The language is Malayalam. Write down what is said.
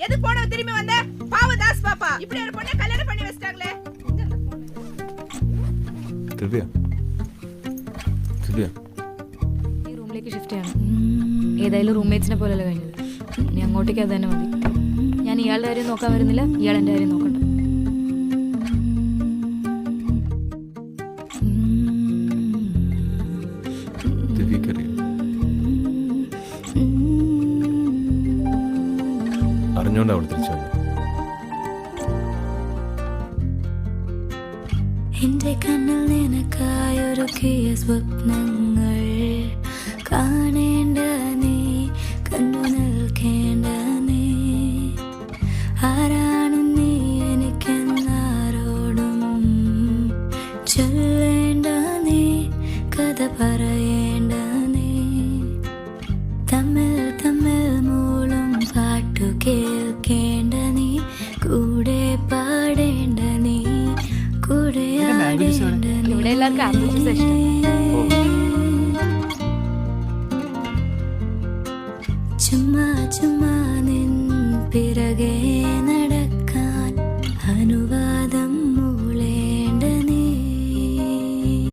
எது போன திரும்பி வந்த பாவதாஸ் பாப்பா இப்படி ஒரு பொண்ணை கல்யாணம் பண்ணி வச்சிட்டாங்களே. ദിവ്യ ദിവ്യ ഈ റൂമിലേക്ക് ഷിഫ്റ്റ് ചെയ്യണം. ഏതായാലും റൂംമേറ്റ്സിനെ പോലെയല്ല കഴിഞ്ഞത്. ഇനി അങ്ങോട്ടേക്ക് അത് തന്നെ മതി. ഞാൻ ഇയാളുടെ കാര്യം നോക്കാൻ വരുന്നില്ല, ഇയാൾ എൻ്റെ കാര്യം നോക്കണ്ട. ദിവ്യക്കറിയോ അറിഞ്ഞോണ്ട് അവിടെ തിരിച്ചു വന്നു. എന്റെ കണ്ണിൽ നിനക്കായൊരുക്കിയ സ്വപ്നങ്ങൾ കാണേണ്ട നീ, കണ്ടു നിൽക്കേണ്ട നീ. ആരാണ് നീ എനിക്കെന്നാരോടും ചൊല്ലേണ്ട നീ, കഥ പറയേണ്ട നീ. തമ്മിൽ തമ്മിൽ മൂളും പാട്ടു കേൾക്കേണ്ട നീ, കൂടെ പാടേണ്ട നീ, കൂടെ ആടേണ്ട നീ. ഇവിടെ എല്ലാവർക്കും ആംബുലൻസ് ഇഷ്ടം. ചുമ്മാ ചുമ്മാ നിൻ